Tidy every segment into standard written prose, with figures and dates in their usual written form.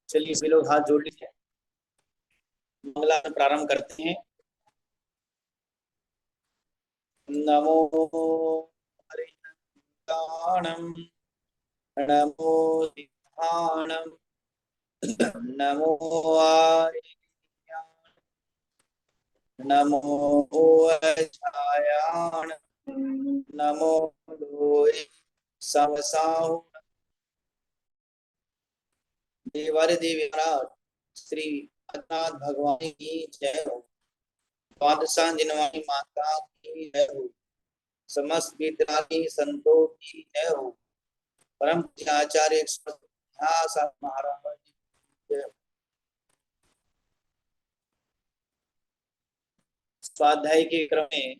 चलिए सभी लोग हाथ जोड़ लीजिए, मंगला प्रारंभ करते हैं। नमो हरिणाणम, नमो सिद्धाणम, नमो आर्याण, नमो अछायाण, नमो लोहे समसाहु। देवारे देवी महाराज श्री अनाथ भगवान की जय हो। द्वादशा जिनवानी माता की जय हो। समस्त विद्यार्थी संतों की जय हो। परम पूज्य आचार्य महाराज जी की जय हो। स्वाध्याय के क्रम में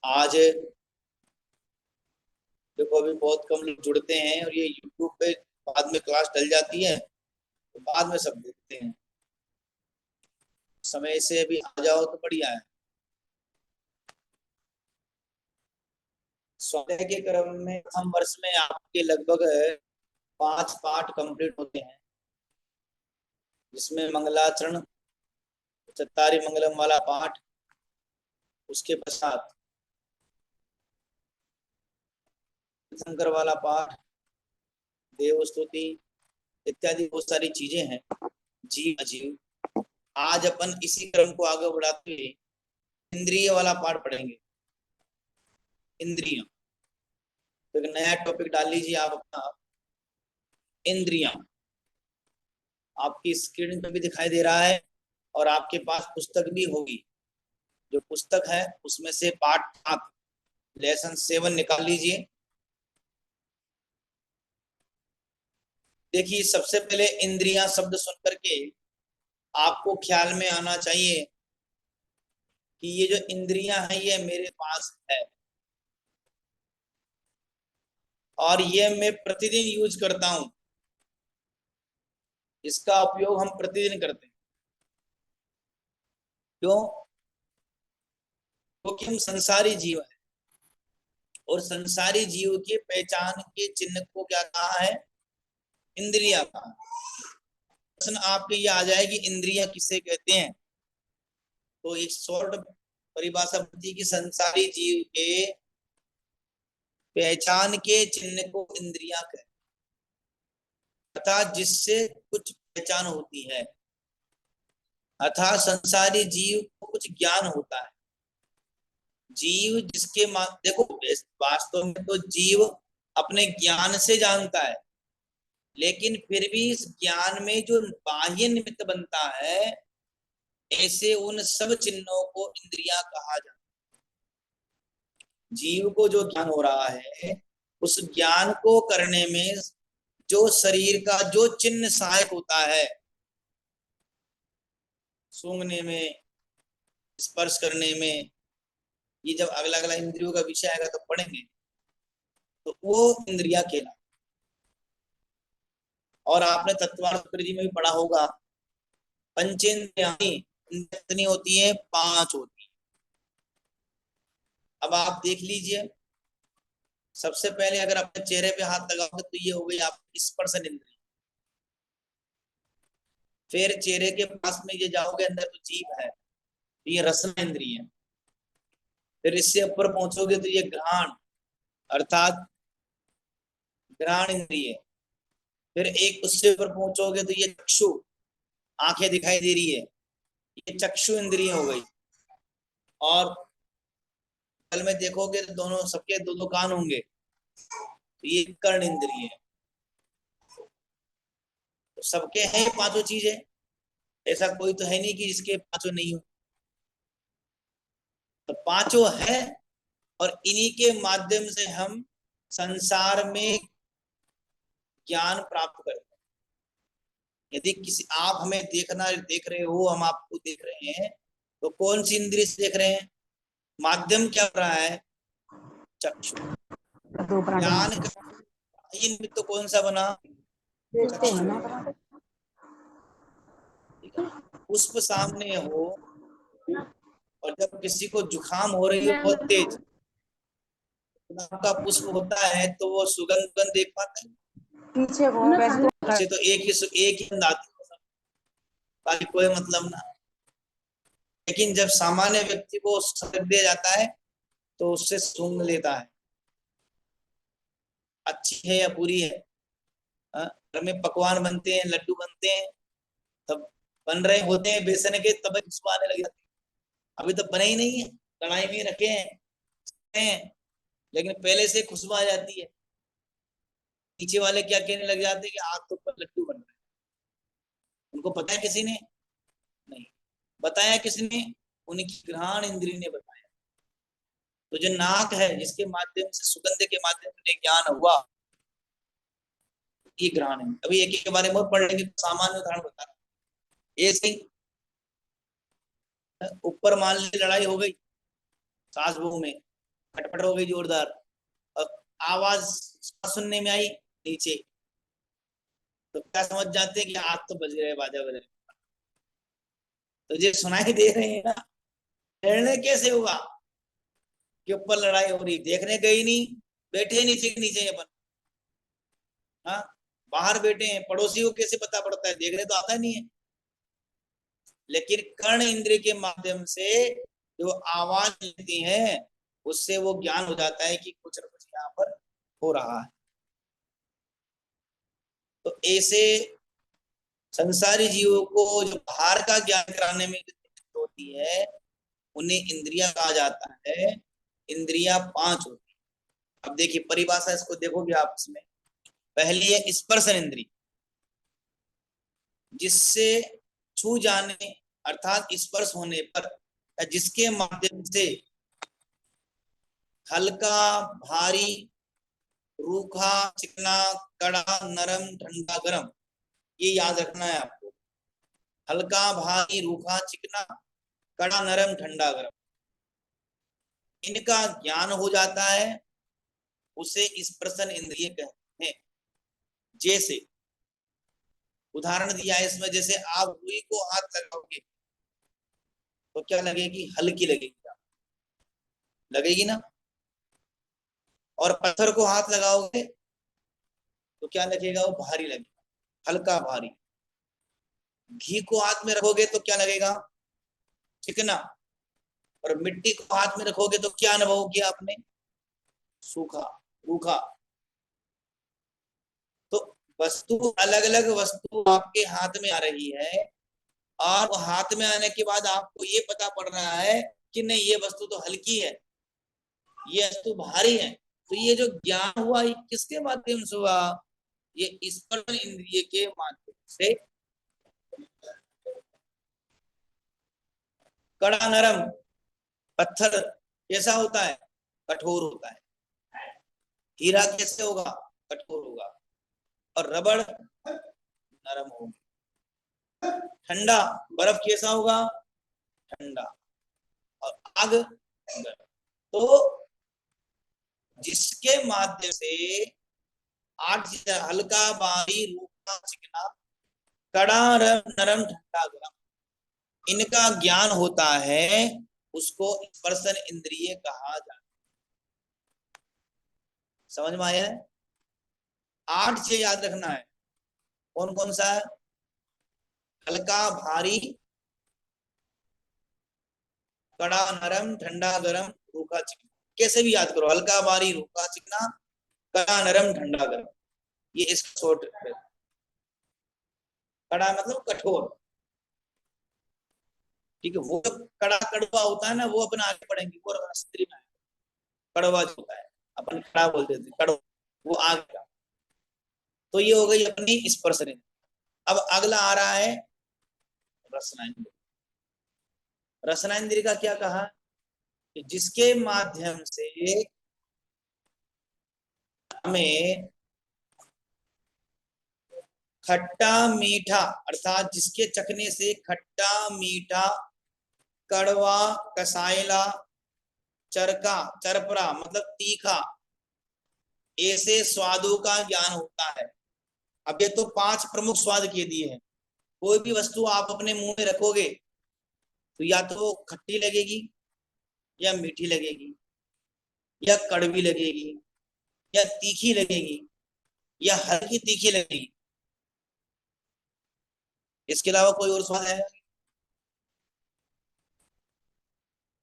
आज देखो अभी बहुत कम लोग जुड़ते हैं और ये यूट्यूब पे बाद में क्लास डल जाती है तो बाद में सब देखते हैं। समय से अभी आ जाओ तो बढ़िया है। स्वाध्याय के क्रम में प्रथम वर्ष में आपके लगभग 5 पाठ कंप्लीट होते हैं, जिसमें मंगलाचरण, चत्तारी मंगलम वाला पाठ, उसके पश्चात शंकर वाला पाठ, देव स्तुति इत्यादि बहुत सारी चीजें हैं। जीव अजीव, आज अपन इसी क्रम को आगे बढ़ाते हुए इंद्रिय वाला पाठ पढ़ेंगे। इंद्रियां, तो एक नया टॉपिक डाल लीजिए आप अपना, इंद्रियां। आपकी स्क्रीन पे भी दिखाई दे रहा है और आपके पास पुस्तक भी होगी। जो पुस्तक है उसमें से पाठ 7 लेसन 7 निकाल लीजिए। देखिए सबसे पहले इंद्रियां शब्द सुन करके आपको ख्याल में आना चाहिए कि ये जो इंद्रियां हैं ये मेरे पास है और ये मैं प्रतिदिन यूज करता हूं। इसका उपयोग हम प्रतिदिन करते हैं। क्यों? क्योंकि हम संसारी जीव हैं और संसारी जीव के पहचान के चिन्ह को क्या कहा है? इंद्रिया का। प्रश्न आपके ये आ जाएगी इंद्रिया किसे कहते हैं, तो एक शॉर्ट परिभाषा बनती है कि संसारी जीव के पहचान के चिन्ह को इंद्रिया कहते हैं, अर्थात जिससे कुछ पहचान होती है, अर्थात संसारी जीव को कुछ ज्ञान होता है। जीव जिसके देखो वास्तव में तो जीव अपने ज्ञान से जानता है, लेकिन फिर भी इस ज्ञान में जो बाह्य निमित्त बनता है, ऐसे उन सब चिन्हों को इंद्रियां कहा जाता है। जीव को जो ज्ञान हो रहा है उस ज्ञान को करने में जो शरीर का जो चिन्ह सहायक होता है, सूंघने में, स्पर्श करने में, ये जब अगला अगला इंद्रियों का विषय आएगा तो पढ़ेंगे, तो वो इंद्रिया कहला। और आपने तत्वार्थ जी में भी पढ़ा होगा, पंचेंद्रियाणी कितनी होती है? 5 होती है। अब आप देख लीजिए, सबसे पहले अगर अपने चेहरे पे हाथ लगाओगे तो ये हो गई आपकी स्पर्शन इंद्रिय। फिर चेहरे के पास में ये जाओगे अंदर तो जीभ है, तो ये रसना इंद्रिय है। फिर इससे ऊपर पहुंचोगे तो ये घ्राण अर्थात घ्राण इंद्रिय। फिर एक उससे ऊपर पहुंचोगे तो ये चक्षु, आंखें दिखाई दे रही है, ये चक्षु इंद्रिय हो गई। और कल में देखोगे तो दोनों सबके दो कान होंगे, तो ये कर्ण इंद्रिय है। तो सबके हैं ये 5 चीजें, ऐसा कोई तो है नहीं कि जिसके 5 नहीं हो। तो 5 है और इन्हीं के माध्यम से हम संसार में ज्ञान प्राप्त करते हैं। यदि किसी आप हमें देख रहे हो, हम आपको देख रहे हैं, तो कौन सी इंद्रिय से देख रहे हैं? माध्यम क्या हो रहा है? चक्षु। ज्ञान का ये निमित्त तो कौन सा बना? चक्षु। ठीक है। पुष्प सामने हो और जब किसी को जुकाम हो रही हो बहुत तेज, गुलाब का पुष्प होता है तो वो सुगंध देख पाता है? पीछे को उसे तो एक ही आती है, बाकी कोई मतलब ना। लेकिन जब सामान्य व्यक्ति को सदक दिया जाता है तो उससे सूंघ लेता है, अच्छी है या बुरी है। घर में पकवान बनते हैं, लड्डू बनते हैं, तब बन रहे होते हैं बेसन के, तब खुशबू आने लग जाती है। अभी तो बने ही नहीं है, कढ़ाई में रखे हैं, लेकिन पहले से खुशबू आ जाती है। नीचे वाले क्या कहने लग जाते हैं कि आग तो पर लड्डू बन रहे हैं। उनको पता है किसी ने? नहीं बताया। किसने? उनकी घ्राण इंद्रिय ने बताया। तो जो नाक है, जिसके माध्यम से सुगंध के माध्यम से ज्ञान हुआ, ये घ्राण है। अभी एक के बारे में और पढ़ लेंगे, सामान्य उदाहरण बता रहा हूं। ऐसे ऊपर मान ली लड़ाई हो गई, सास बहू में खटपट हो गई जोरदार, और आवाज सुनने में आई नीचे, तो क्या समझ जाते हैं कि आज तो बज रहे, बाजा बज रहे। तो ये सुनाई दे रहे हैं ना, निर्णय कैसे होगा कि ऊपर लड़ाई हो रही? देखने गई नहीं, बैठे नीचे नीचे अपन। हाँ, बाहर बैठे हैं, पड़ोसी को कैसे पता पड़ता है? देखने तो आता नहीं है। लेकिन कर्ण इंद्रिय के माध्यम से जो आवाज लेती है, उससे वो ज्ञान हो जाता है कि कुछ न कुछ यहाँ पर हो रहा है। तो ऐसे संसारी जीवों को जो बाहर का ज्ञान कराने में दिक्कत होती है, उन्हें इंद्रिया कहा जाता है। इंद्रिया 5 होती है। अब देखिए परिभाषा, इसको देखोगे आप इसमें। पहली है स्पर्शन इंद्रिय, जिससे छू जाने अर्थात स्पर्श होने पर, जिसके माध्यम से हल्का, भारी, रूखा, चिकना, कड़ा, नरम, ठंडा, गरम, ये याद रखना है आपको। हल्का, भारी, रूखा, चिकना, कड़ा, नरम, ठंडा, गरम, इनका ज्ञान हो जाता है, उसे स्पर्शन इंद्रिय कहते हैं। जैसे उदाहरण दिया है इसमें, जैसे आप रुई को हाथ लगाओगे तो क्या लगेगी? हल्की लगेगी, लगेगी ना। और पत्थर को हाथ लगाओगे तो क्या लगेगा? वो भारी लगेगा, हल्का भारी। घी को हाथ में रखोगे तो क्या लगेगा? चिकना। और मिट्टी को हाथ में रखोगे तो क्या अनुभव किया आपने? सूखा, रूखा। तो वस्तु, अलग अलग वस्तु आपके हाथ में आ रही है, और हाथ में आने के बाद आपको ये पता पड़ रहा है कि नहीं, ये वस्तु तो हल्की है, ये वस्तु भारी है। तो ये जो ज्ञान हुआ, ये किसके माध्यम से हुआ? ये स्पर्श इंद्रिय के माध्यम से। कड़ा नरम, पत्थर कैसा होता है? कठोर होता है। हीरा कैसे होगा? कठोर होगा। और रबड़ नरम होगी। ठंडा, बर्फ कैसा होगा? ठंडा। और आग गर्म। तो जिसके माध्यम से 8 चीजें, हल्का, भारी, रूखा, चिकना, कड़ा, नरम, ठंडा, गर्म, इनका ज्ञान होता है, उसको स्पर्शन इंद्रिय कहा जाता है। समझ में आया है? 8 चीज याद रखना है। कौन कौन सा है? हल्का, भारी, कड़ा, नरम, ठंडा, गरम, रूखा, चिकना। कैसे भी याद करो, हल्का, भारी, रूखा, चिकना, कड़ा, नरम, ठंडा, गरम, ये इसका शॉर्ट। कड़ा मतलब कठोर। ठीक है, वो कड़ा कड़वा होता है ना, वो अपने आगे पढ़ेंगे, वो स्त्री में कड़वा जो होता है, अपन कड़ा बोलते थे, कड़वा, वो आगे का। तो ये हो गई अपनी स्पर्श रेंज। अब अगला आ रहा है रसना इंद्रिय। रसना इंद्रिय का क्या कहा? कि जिसके माध्यम से हमें खट्टा मीठा अर्थात जिसके चखने से खट्टा मीठा कड़वा कसायला चरका चरपरा मतलब तीखा ऐसे स्वादों का ज्ञान होता है। अब ये तो 5 प्रमुख स्वाद के दिए हैं। कोई भी वस्तु आप अपने मुंह में रखोगे तो या तो खट्टी लगेगी या मीठी लगेगी या कड़वी लगेगी या तीखी लगेगी या हल्की तीखी लगेगी। इसके अलावा कोई और स्वाद है?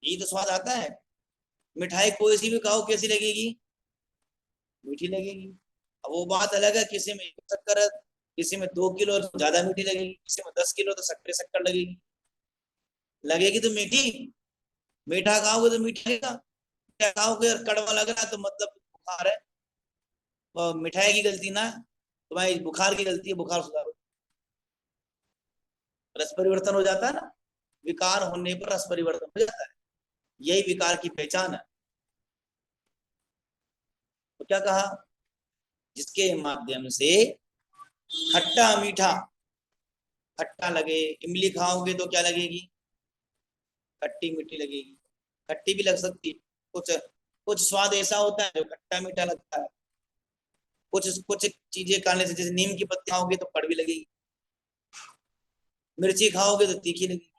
यही तो स्वाद आता है। मिठाई कोई सी भी खाओ कैसी लगेगी? मीठी लगेगी। अब वो बात अलग है, किसी में 1 शक्कर है, किसी में 2 किलो तो ज्यादा मीठी लगेगी, किसी में 10 किलो तो शक्कर शक्कर लगेगी। लगेगी तो मीठी। मीठा खाओगे तो मीठा लगेगा, मीठा खाओगे और कड़वा लग रहा है तो मतलब बुखार है। तो मिठाई की गलती ना, तुम्हारी बुखार की गलती है, बुखार सुधारो। रस परिवर्तन हो जाता है ना, विकार होने पर रस परिवर्तन हो जाता है, यही विकार की पहचान है। तो क्या कहा? जिसके माध्यम से खट्टा मीठा, खट्टा लगे, इमली खाओगे तो क्या लगेगी? खट्टी मीठी लगेगी। खट्टी भी लग सकती है, कुछ कुछ स्वाद ऐसा होता है जो खट्टा मीठा लगता है। कुछ कुछ चीजें खाने से, जैसे नीम की पत्ती खाओगे तो कड़वी लगेगी, मिर्ची खाओगे तो तीखी लगेगी।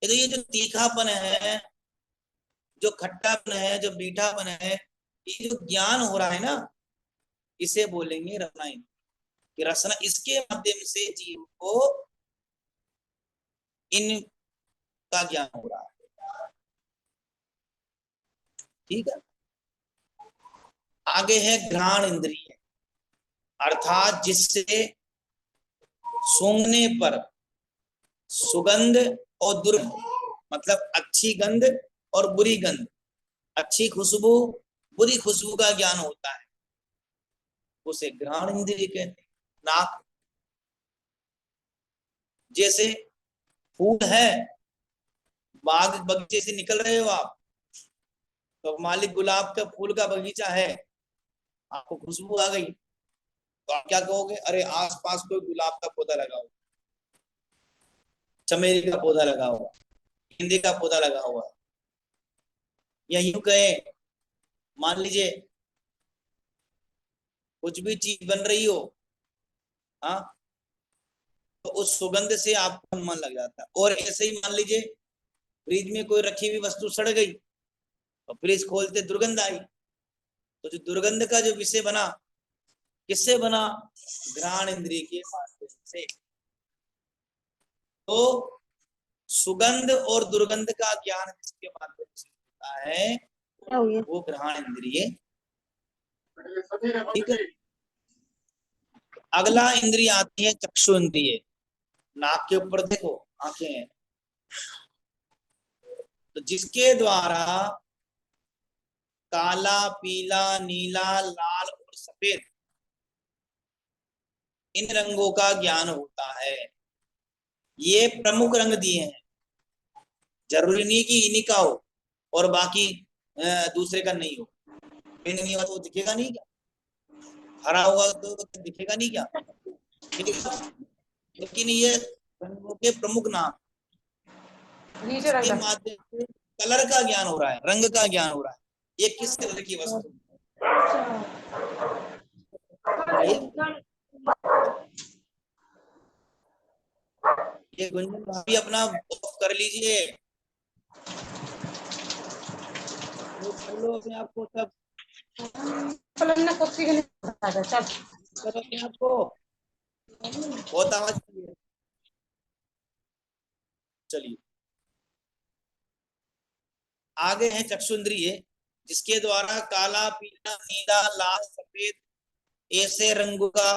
तो ये जो तीखापन है, जो खट्टापन है, जो मीठापन है, ये जो ज्ञान हो रहा है ना, इसे बोलेंगे रसना। कि रसना, इसके माध्यम से जीव को इनका ज्ञान हो रहा है। ठीक है। आगे है घ्राण इंद्रिय, अर्थात जिससे सूंघने पर सुगंध और दुर्गंध, मतलब अच्छी गंध और बुरी गंध, अच्छी खुशबू बुरी खुशबू का ज्ञान होता है, उसे घ्राण इंद्रिय कहते हैं। नाक, जैसे फूल है, बाग बगीचे से निकल रहे हो आप, तो मालिक गुलाब का फूल का बगीचा है, आपको खुशबू आ गई तो आप क्या कहोगे? अरे आसपास कोई गुलाब का पौधा लगा हुआ, चमेली का पौधा लगा हुआ, गेंदे का पौधा लगा हुआ। या यूं कहे, मान लीजिए कुछ भी चीज बन रही हो, हाँ, तो उस सुगंध से आपका मन लग जाता है। और ऐसे ही मान लीजिए फ्रिज में कोई रखी हुई वस्तु सड़ गई और फ्रिज खोलते दुर्गंध आई, तो जो दुर्गंध का जो विषय बना, किससे बना? घ्राण इंद्रिय के माध्यम से। तो सुगंध और दुर्गंध का ज्ञान जिसके माध्यम से होता है वो घ्राण इंद्रिय। ठीक है। अगला इंद्रिय आती है चक्षु इंद्रिय। नाक के ऊपर देखो आंखें हैं, तो जिसके द्वारा काला पीला नीला लाल और सफेद इन रंगों का ज्ञान होता है। ये प्रमुख रंग दिए हैं, जरूरी नहीं कि इन्हीं का हो और बाकी दूसरे का नहीं हो। नहीं हो तो दिखेगा नहीं क्या? हरा होगा तो दिखेगा नहीं क्या? लेकिन ये रंगों के प्रमुख नाम, इसके माध्यम से कलर का ज्ञान हो रहा है, रंग का ज्ञान हो रहा है। ये किस कलर की वस्तु ये गुंजन भाभी अपना ऑफ कर लीजिए, कर लो अपने आप को, तब करो अपने आप को, बहुत आवाज। चलिए आगे है चक्षुन्द्रिय, जिसके द्वारा काला पीला नीला लाल सफेद ऐसे रंगों का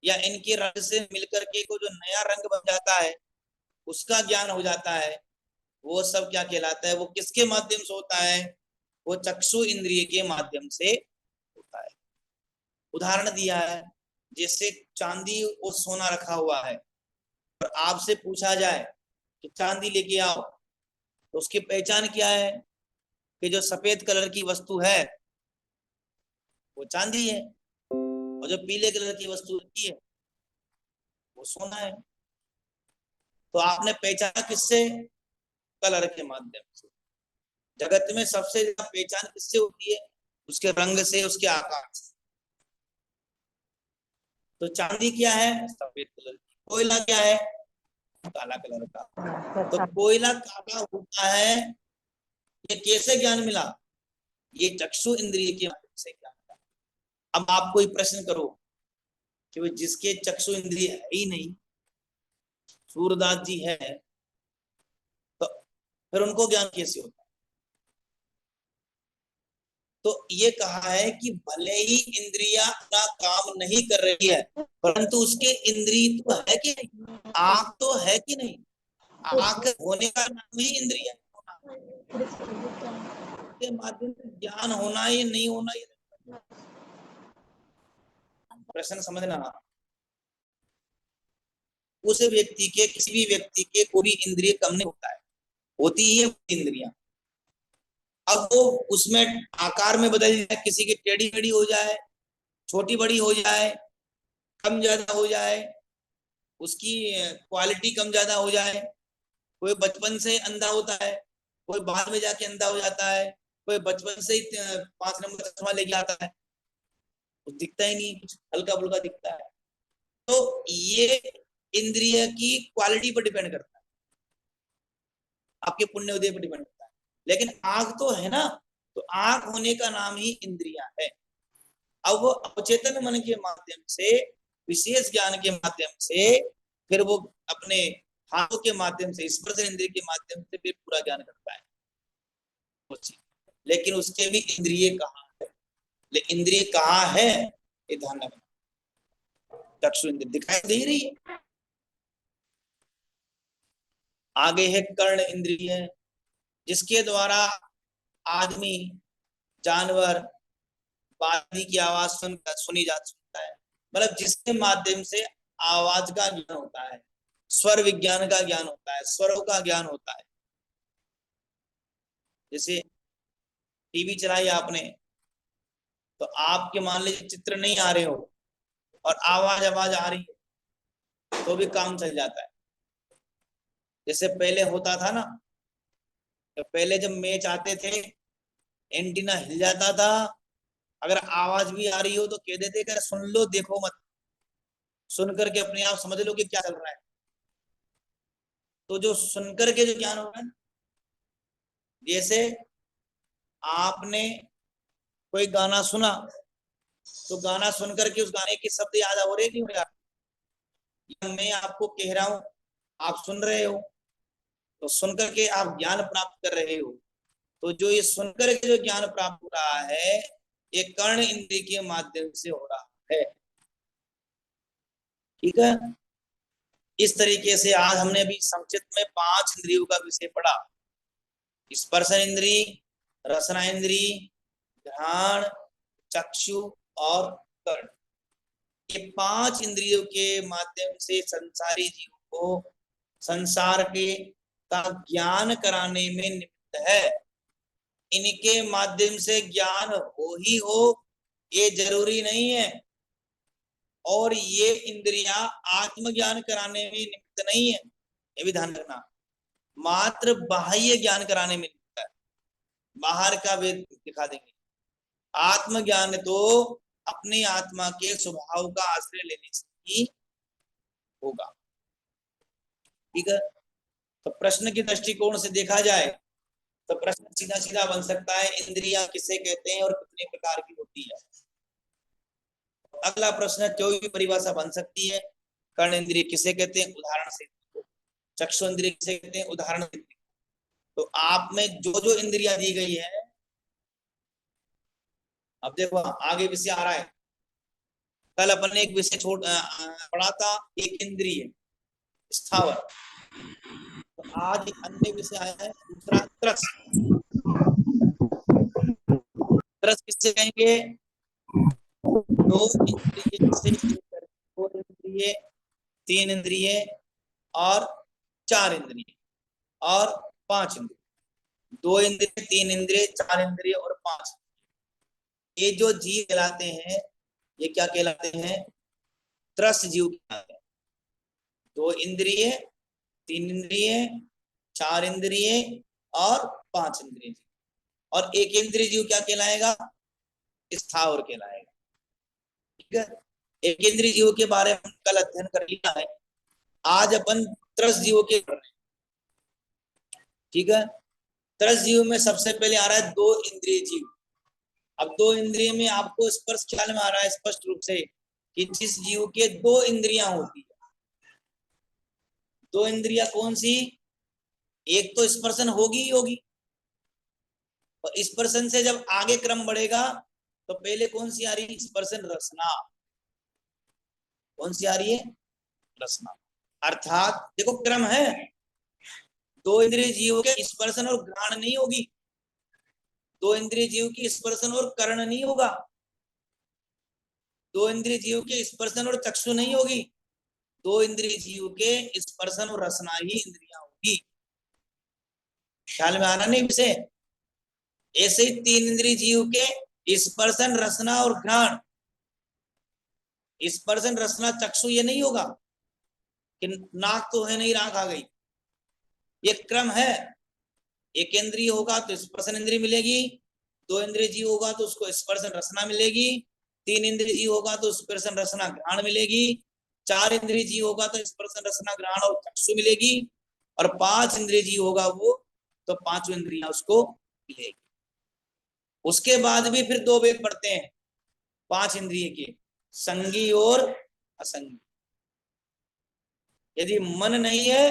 या इनके रंग से मिलकर के को जो नया रंग बन जाता है उसका ज्ञान हो जाता है। वो सब क्या कहलाता है? वो किसके माध्यम से होता है? वो चक्षु इंद्रिय के माध्यम से होता है। उदाहरण दिया है, जैसे चांदी और सोना रखा हुआ है और आपसे पूछा जाए कि चांदी लेके आओ, तो उसकी पहचान क्या है? कि जो सफेद कलर की वस्तु है वो चांदी है, और जो पीले कलर की वस्तु होती है वो सोना है। तो आपने पहचाना किससे? कलर के माध्यम से। जगत में सबसे ज्यादा पहचान किससे होती है? उसके रंग से, उसके आकार से। तो चांदी क्या है? सफेद कलर की। कोयला क्या है? काला कलर का। तो कोयला काला होता है, ये कैसे ज्ञान मिला? ये चक्षु इंद्रिय के माध्यम से ज्ञान मिला। अब आप कोई प्रश्न करो कि वो जिसके चक्षु इंद्रिय है ही नहीं, सूरदास जी है, तो फिर उनको ज्ञान कैसे होता? तो ये कहा है कि भले ही इंद्रियां अपना काम नहीं कर रही है, परंतु उसके इंद्रिय तो है कि नहीं? आंख तो है कि नहीं? आंख होने का नाम ही इंद्रिय के माध्यम से ज्ञान होना या नहीं होना, ये प्रश्न समझना। उस व्यक्ति के, किसी भी व्यक्ति के कोई इंद्रिय कम नहीं होता है, होती ही है इंद्रियां। अब वो उसमें आकार में बदल जाए, किसी की टेढ़ी मेढ़ी हो जाए, छोटी बड़ी हो जाए, कम ज्यादा हो जाए, उसकी क्वालिटी कम ज्यादा हो जाए। कोई बचपन से अंधा होता है, कोई बाद में जाके अंधा हो जाता है, कोई बचपन से ही 5 नंबर चश्मा लेके आता है, कुछ दिखता ही नहीं, कुछ हल्का फुल्का दिखता है। तो ये इंद्रिय की क्वालिटी पर डिपेंड करता है, आपके पुण्य उदय पर डिपेंड करता है। लेकिन आंख तो है ना, तो आंख होने का नाम ही इंद्रिया है। अब वो अवचेतन मन के माध्यम से, विशेष ज्ञान के माध्यम से, फिर वो अपने हाथों के माध्यम से, स्पर्श इंद्रिय के माध्यम से फिर पूरा ज्ञान करता है। लेकिन उसके भी इंद्रिय कहाँ है? लेकिन इंद्रिय कहाँ है, ये ध्यान रखना। चक्षु इंद्रिय दिखाई दे रही है। आगे है कर्ण इंद्रिय, जिसके द्वारा आदमी, जानवर, वादी की आवाज सुनता है। मतलब जिसके माध्यम से आवाज का ज्ञान होता है, स्वर विज्ञान का ज्ञान होता है, स्वरों का ज्ञान होता है। जैसे टीवी चलाई आपने, तो आपके मान लीजिए चित्र नहीं आ रहे हो और आवाज आवाज आ रही है, तो भी काम चल जाता है। जैसे पहले होता था ना, तो पहले जब मैच आते थे, एंटीना हिल जाता था, अगर आवाज भी आ रही हो तो कह देते कि सुन लो, देखो मत, सुन करके अपने आप समझ लो कि क्या चल रहा है। तो जो सुनकर के जो ज्ञान हो रहा है, जैसे आपने कोई गाना सुना, तो गाना सुनकर के उस गाने के शब्द याद हो रहे नहीं हो रहे? मैं आपको कह रहा हूं, आप सुन रहे हो, तो सुनकर के आप ज्ञान प्राप्त कर रहे हो। तो जो ये सुनकर के जो ज्ञान प्राप्त हो रहा है, ये कर्ण इंद्रिय के माध्यम से हो रहा है। ठीक है। इस तरीके से आज हमने अभी संक्षिप्त में 5 इंद्रियों का विषय पढ़ा। स्पर्श इंद्रिय, रसना इंद्रिय, घ्राण, चक्षु और कर्ण। ये 5 इंद्रियों के माध्यम से संसारी जीव को संसार के का ज्ञान कराने में निमित्त है। इनके माध्यम से ज्ञान हो ही हो, ये जरूरी नहीं है। और ये इंद्रियां आत्मज्ञान कराने में निमित्त नहीं है, ये भी ध्यान रखना। मात्र बाह्य ज्ञान कराने में निमित्त है, बाहर का वेद दिखा देंगे। आत्मज्ञान तो अपनी आत्मा के स्वभाव का आश्रय लेने से ही होगा। ठीक है। तो प्रश्न के दृष्टिकोण से देखा जाए तो प्रश्न सीधा सीधा बन सकता है, इंद्रियां किसे कहते हैं और कितने प्रकार की होती है। अगला प्रश्न, कोई भी परिभाषा बन सकती है। कर्ण इंद्रिय किसे कहते हैं, उदाहरण से। चक्षु इंद्रिय किसे कहते हैं, उदाहरण से। तो आप में जो जो इंद्रियां दी गई है, अब देखो आगे विषय आ रहा है। कल अपन ने एक विषय पढ़ा था, एक इंद्रिय स्थावर। तो आज एक अन्य विषय आया है, दूसरा त्रस। त्रस किससे कहेंगे, दो इंद्रिय से, 2 इंद्रिय, 3 इंद्रिय और 4 इंद्रिय और 5 इंद्रिय। 2 इंद्रिय, 3 इंद्रिय, 4 इंद्रिय और 5। ये जो जीव कहलाते हैं, ये क्या कहलाते हैं, त्रस जीव कहलाते हैं। 2 इंद्रिय, 3 इंद्रिय, 4 इंद्रिय और 5 इंद्रिय। और एक इंद्रिय जीव क्या कहलाएगा? स्थावर कहलाएगा। ठीक है, एक इंद्रिय जीव के बारे में कल अध्ययन कर लिया है। आज अपन त्रस जीव के कर रहे हैं। ठीक है, त्रस जीव में सबसे पहले आ रहा है 2 इंद्रिय जीव। अब 2 इंद्रिय में आपको स्पर्श ख्याल में आ रहा है स्पष्ट रूप से कि जिस जीव के 2 इंद्रियां होती है। 2 इंद्रियां कौन सी? एक तो स्पर्शन होगी ही होगी, और स्पर्शन से जब आगे क्रम बढ़ेगा तो पहले कौन सी आ रही है? स्पर्शन रसना। कौन सी आ रही है? रसना। अर्थात देखो क्रम है, 2 इंद्रिय जीव के स्पर्शन और घ्राण नहीं होगी, 2 इंद्रिय जीव की स्पर्शन और कर्ण नहीं होगा, 2 इंद्रिय जीव के स्पर्शन और चक्षु नहीं होगी, 2 इंद्रिय जीव के स्पर्शन और रसना ही इंद्रियां होगी। ख्याल में आना नहीं विषय? ऐसे ही 3 इंद्रिय जीव के स्पर्शन, रसना और घ्राण। स्पर्शन, रसना, चक्षु ये नहीं होगा कि नाक तो है नहीं, राख आ गई। ये क्रम है। एक इंद्रिय होगा तो स्पर्शन इंद्रिय मिलेगी, 2 इंद्रिय जीव होगा तो उसको स्पर्शन रसना मिलेगी, 3 इंद्रिय जीव होगा तो स्पर्शन रसना घ्राण मिलेगी, 4 इंद्रिय जीव होगा तो स्पर्शन रसना घ्राण और चक्षु मिलेगी, और 5 इंद्रिय जीव होगा वो तो 5 इंद्रियां उसको मिलेगी। उसके बाद भी फिर 2 भेद पड़ते हैं 5 इंद्रिय के, संगी और असंगी। यदि मन नहीं है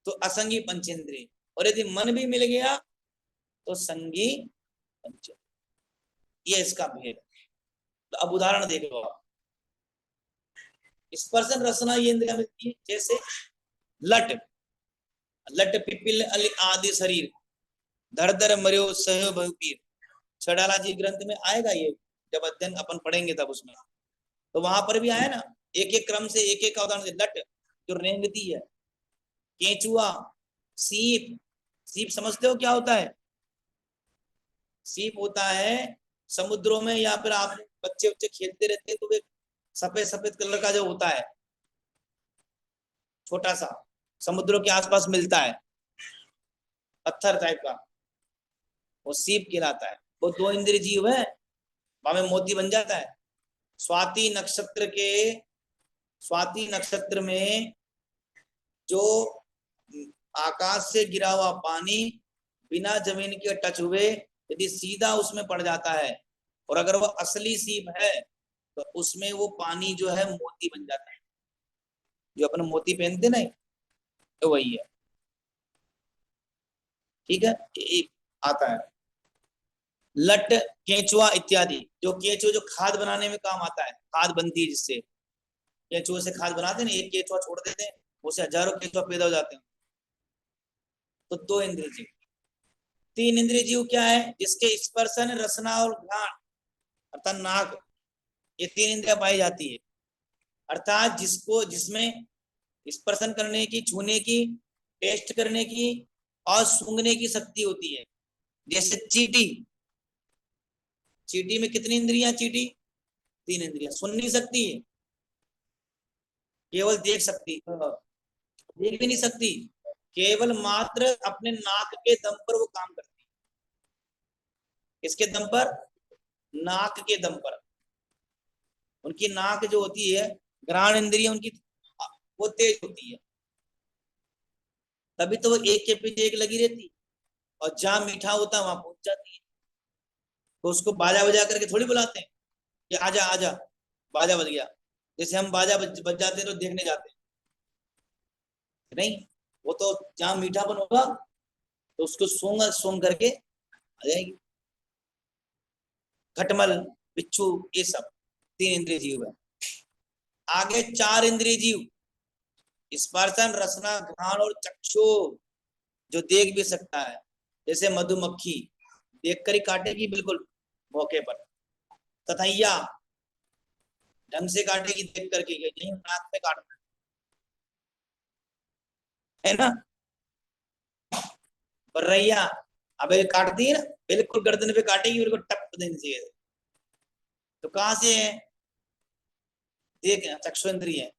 तो असंगी पंचेंद्रिय, और यदि मन भी मिल गया तो संगी पंचेंद्रिय। ये इसका भेद। तो अब उदाहरण देख लो आप। स्पर्शन रसना ये इंद्रिया मिलती है, जैसे लट, लट पिपिल आदि शरीर, धर धर मर्यो सहयो बहुपीर। छड़ाला जी ग्रंथ में आएगा ये, जब अध्ययन अपन पढ़ेंगे तब उसमें, तो वहां पर भी आया ना, एक एक क्रम से एक एक का उदाहरण। लट जो रेंगती है, केंचुआ, सीप। सीप समझते हो क्या होता है? सीप होता है समुद्रों में, या फिर आप बच्चे बच्चे खेलते रहते हैं तो वे सफेद सफेद कलर का जो होता है, छोटा सा, समुद्रों के आसपास मिलता है, पत्थर टाइप का, वो सीप कहलाता है। वो 2 इंद्रिय जीव है, वहां में मोती बन जाता है। स्वाति नक्षत्र के, स्वाति नक्षत्र में जो आकाश से गिरा हुआ पानी बिना जमीन के टच हुए यदि सीधा उसमें पड़ जाता है, और अगर वो असली सीप है तो उसमें वो पानी जो है मोती बन जाता है। जो अपन मोती पहनते ना, तो वही है। ठीक है, आता है लट, केंचुआ इत्यादि। जो केंचुआ जो खाद बनाने में काम आता है, खाद बनती है जिससे, केंचुए से खाद बनाते हैं, एक केंचुआ छोड़ देते हैं, उससे हजारों केंचुआ पैदा हो जाते हैं। तो 2 इंद्रिय जीव। 3 इंद्रिय जीव क्या है? जिसके स्पर्शन, रसना और घ्राण अर्थात नाक, ये 3 इंद्रियां पाई जाती है। अर्थात जिसको, जिसमें स्पर्शन करने की, छूने की, टेस्ट करने की और सूंघने की शक्ति होती है। जैसे चींटी, चींटी में कितनी इंद्रियां? चींटी 3 इंद्रियां। सुन नहीं सकती है, केवल देख सकती, देख भी नहीं सकती, केवल मात्र अपने नाक के दम पर वो काम करती है। किसके दम पर? नाक के दम पर। उनकी नाक जो होती है, घ्राण इंद्रिय उनकी वो तेज होती है, तभी तो वो एक के पीछे एक लगी रहती, और जहां मीठा होता है वहां पहुंच जाती है। तो उसको बाजा बजा करके थोड़ी बुलाते हैं कि आजा आजा, बाजा बज गया। जैसे हम बाजा बज जाते हैं तो देखने जाते हैं, नहीं, वो तो जहां मीठापन होगा तो उसको सूंघ सूंघ करके आ जाएगी। खटमल, बिच्छू, ये सब 3 इंद्रिय जीव है। आगे 4 इंद्रिय जीव, स्पर्शन, रसना, घ्राण और चक्षु, जो देख भी सकता है। जैसे मधुमक्खी देख कर ही काटेगी बिल्कुल मौके पर, तथैया ढंग से काटेगी देख करके, नहीं नाक में काटना है ना। बर्रैया अबे काटती है ना, बिल्कुल गर्दन पे काटेगी, बिल्कुल टप देनी चाहिए। तो कहां से है? देख, चक्षु इंद्रिय है,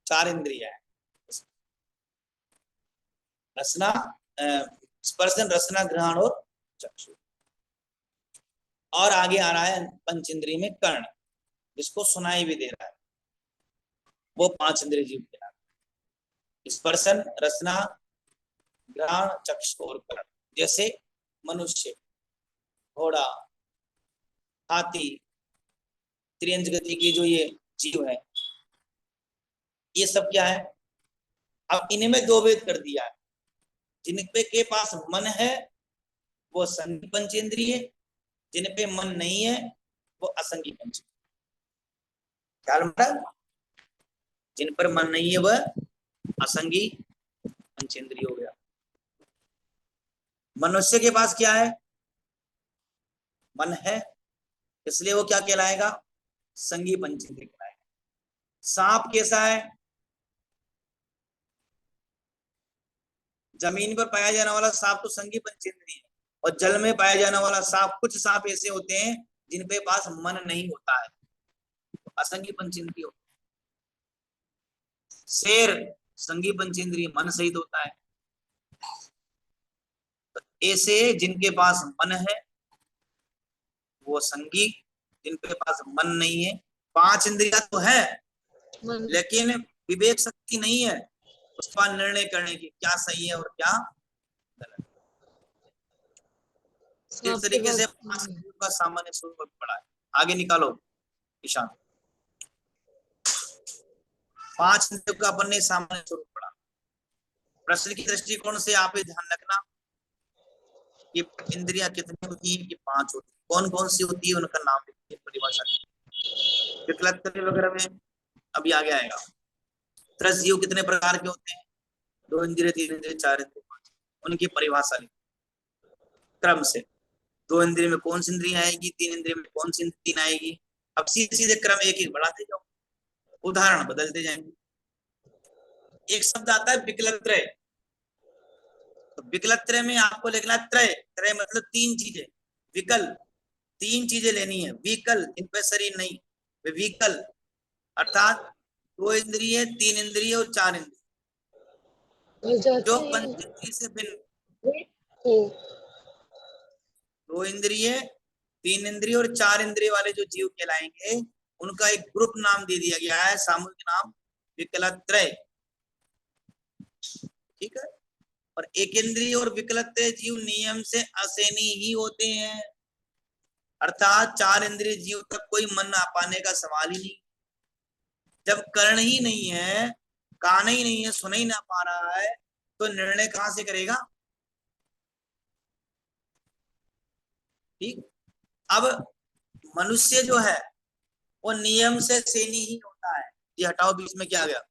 4 इंद्रिय है। रसना, स्पर्शन, रसना, ग्रहण और चक्षु। और आगे आ रहा है पंचेंद्रिय में कर्ण, जिसको सुनाई भी दे रहा है, वो 5 इंद्रिय जीव के नाम, स्पर्शन, रसना, ग्रहण, चक्षु और कर्ण। जैसे मनुष्य, घोड़ा, हाथी, त्रियंज गति की जो ये जीव है, ये सब क्या है? अब इनमें दो भेद कर दिया है। जिनपे के पास मन है वो संगी पंचेंद्रिय, जिन पे मन नहीं है वो असंगी पंचेंद्रिय। ख्याल में, जिन पर मन नहीं है वह असंगी पंचेंद्रिय हो गया। मनुष्य के पास क्या है? मन है, इसलिए वो क्या कहलाएगा? संगी पंचेंद्रिय कहलाएगा। सांप कैसा है? जमीन पर पाया जाने वाला सांप तो संगी पंचेंद्रिय है, और जल में पाया जाने वाला सांप, कुछ सांप ऐसे होते हैं जिनके पास मन नहीं होता है, तो असंगी पंचेंद्रिय होता है। शेर संगी पंचेंद्रिय, मन सहित होता है। तो ऐसे जिनके पास मन है वो संगी, जिनके पास मन नहीं है। 5 इंद्रियां तो है लेकिन विवेक शक्ति नहीं है उसका निर्णय करने की, क्या सही है और क्या गलत। इस तरीके से 5 इंद्रियों का सामान्य स्वरूप पड़ा है। आगे निकालो ईशान। 5 इंद्रियों का अपन ने सामान्य स्वरूप पड़ा। प्रश्न की दृष्टिकोण से आप ध्यान रखना, ये इंद्रियां कितनी होती है? ये 5 होती है। कौन कौन सी होती है उनका नाम लिखिए, परिभाषा लिखिए वगैरह में अभी आगे आएगा। त्रस जीव कितने प्रकार के होते हैं? 2 इंद्रिय, 3 इंद्रिय, 4 इंद्रिय, 5। उनकी परिभाषा लिखिए क्रम से। 2 इंद्रिय में कौन सी इंद्रिय आएगी, 3 इंद्रिय में कौन सी तीन आएगी। अब सीधे सीधे क्रम एक एक बढ़ाते जाओ, उदाहरण बदलते जाएंगे। एक शब्द आता है विकलत्रय। तो विकलत्रय में आपको लिखना त्रय, त्रय मतलब 3 चीजें। विकल 3 चीजें लेनी है, विकल इन पे शरीर नहीं, विकल अर्थात 2 इंद्रिय, 3 इंद्रिय और 4 इंद्रिय, जो पंचेंद्रिय से भिन्न। 2 इंद्रिय, 3 इंद्रिय और 4 इंद्रिय वाले जो जीव कहलाएंगे उनका एक ग्रुप नाम दे दिया गया है, सामूहिक नाम विकलत्रय। ठीक है। और एक इंद्रिय और विकलत्रय जीव नियम से असेनी ही होते हैं, अर्थात 4 इंद्रिय जीव तक कोई मन आ पाने का सवाल ही नहीं। जब कर्ण ही नहीं है, कान ही नहीं है, सुन ही ना पा रहा है, तो निर्णय कहां से करेगा? ठीक। अब मनुष्य जो है वो नियम से सेनी ही होता है। ये हटाओ, बीच में क्या गया?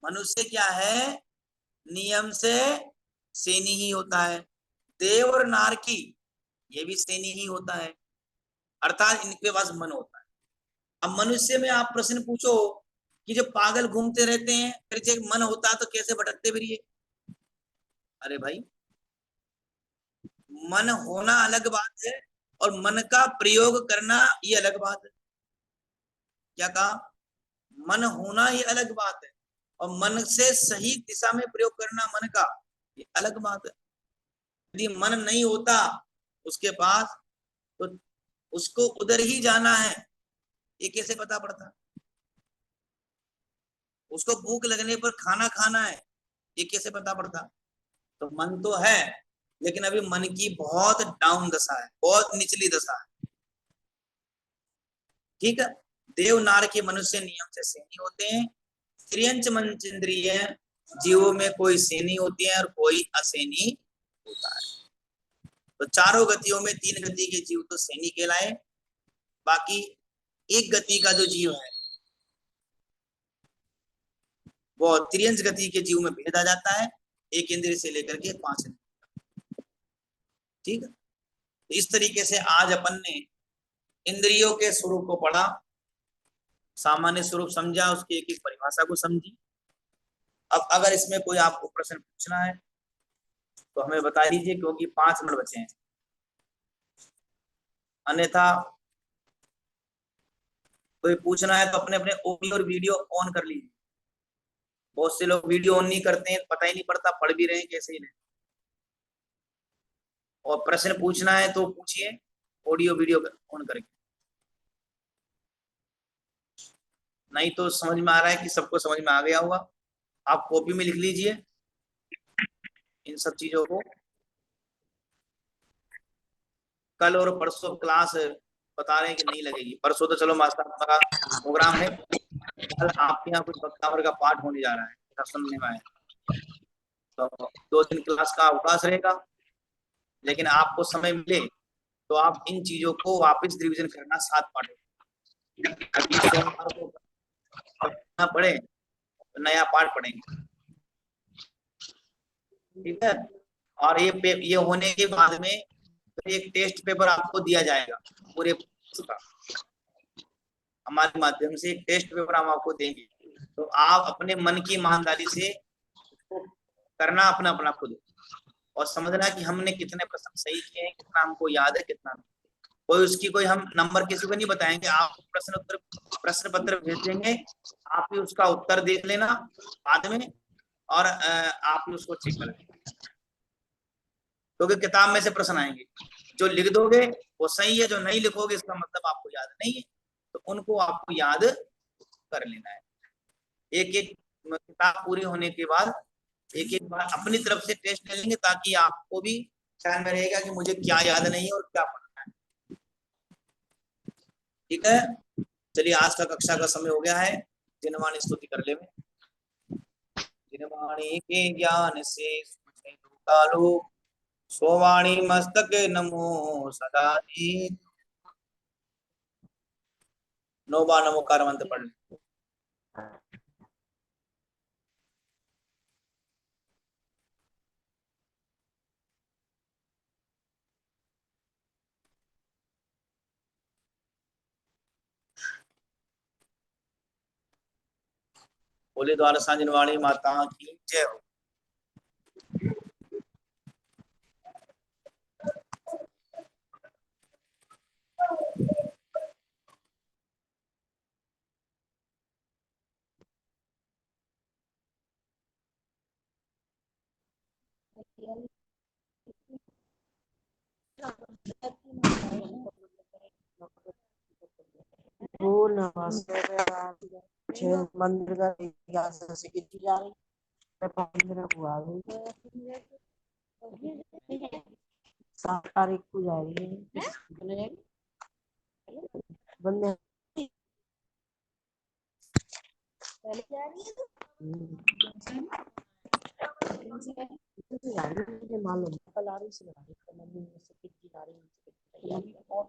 मनुष्य क्या है? नियम से सेनी ही होता है। देव और नारकी ये भी सेनी ही होता है, अर्थात इनके पास मन होता है। अब मनुष्य में आप प्रश्न पूछो कि जो पागल घूमते रहते हैं, फिर जब मन होता है तो कैसे भटकते फिर? अरे भाई, मन होना अलग बात है और मन का प्रयोग करना ये अलग बात है। क्या कहा? मन होना ये अलग बात है और मन से सही दिशा में प्रयोग करना मन का ये अलग बात है। यदि मन नहीं होता उसके पास तो उसको उधर ही जाना है, ये कैसे पता पड़ता? उसको भूख लगने पर खाना खाना है, ये कैसे पता पड़ता? तो मन तो है लेकिन अभी मन की बहुत डाउन दशा है, बहुत निचली दशा है। ठीक है। देव नार के मनुष्य नियम से सेनी होते हैं। त्रियंच मंचेंद्रिय जीवों में कोई सेनी होती है और कोई असेनी होता है। तो चारों गतियों में 3 गति के जीव तो सेनी कहलाए, बाकी एक गति का जो जीव है वो त्रियंच गति के जीव में भेद आ जाता है, 1 इंद्रिय से लेकर के 5 इंद्रिय। ठीक है। इस तरीके से आज अपन ने इंद्रियों के स्वरूप को पढ़ा, सामान्य स्वरूप समझा, उसकी एक एक परिभाषा को समझी। अब अगर इसमें कोई आपको प्रश्न पूछना है तो हमें बता दीजिए, क्योंकि 5 मिनट बचे हैं, अन्यथा कोई पूछना है तो अपने अपने ऑडियो और वीडियो ऑन कर लीजिए। बहुत से लोग वीडियो ऑन नहीं करते हैं, पता ही नहीं पड़ता पढ़ भी रहे हैं कैसे ही नहीं। और प्रश्न पूछना है तो पूछिए ऑडियो वीडियो ऑन करके, नहीं तो समझ में आ रहा है कि सबको समझ में आ गया होगा। आप कॉपी में लिख लीजिए इन सब चीजों को। कल और परसों क्लास बता रहे हैं कि नहीं लगेगी। परसों तो चलो मास्टर का प्रोग्राम है, कल आपके यहाँ कुछ वक्तावर का पाठ होने जा रहा है, ऐसा सुनने में आया। तो 2 दिन क्लास का अवकाश रहेगा, लेकिन आपको समय मिले तो आप इन चीजों को वापस रिवीजन करना 7 पाठों। अभी सोमवार को पढ़ना पड़े तो नया पाठ पढ़ेंगे, ठीक है। और ये होने के बाद में एक टेस्ट पेपर आपको दिया जाएगा पूरे का, हमारे माध्यम से एक टेस्ट पेपर हम आपको देंगे। तो आप अपने मन की ईमानदारी से करना अपना अपना खुद, और समझना कि हमने कितने प्रश्न सही किए हैं, कितना हमको याद है कितना नहीं। कोई उसकी कोई हम नंबर किसी को नहीं बताएंगे, आप प्रश्न पत्र भेज देंगे, आप ही उसका उत्तर देख लेना बाद में, और आप ही उसको चेक कर लेना, क्योंकि किताब में से प्रश्न आएंगे। जो लिख दोगे वो सही है, जो नहीं लिखोगे इसका मतलब आपको याद नहीं है, तो उनको आपको याद कर लेना है। एक एक किताब पूरी होने के बाद एक एक बार अपनी तरफ से टेस्ट ले लेंगे, ताकि आपको भी ध्यान में रहेगा कि मुझे क्या याद नहीं है और क्या पढ़ना है, ठीक है। चलिए आज का कक्षा का समय हो गया है, जिनवाणी स्तुति कर ले। जिनवाणी के ज्ञान से कालो सोवाणी मस्तक नमो सदा जी। नोबा नमोकार मंत्र पढ़ ले। बोले द्वार जिनवाणी माता की जय हो। मंदिर का इतिहास से की जा रही है, 7 तारीख को जा रही है बंदे मालूम कल आ रही से मंदिर में से कितनी आ रही है और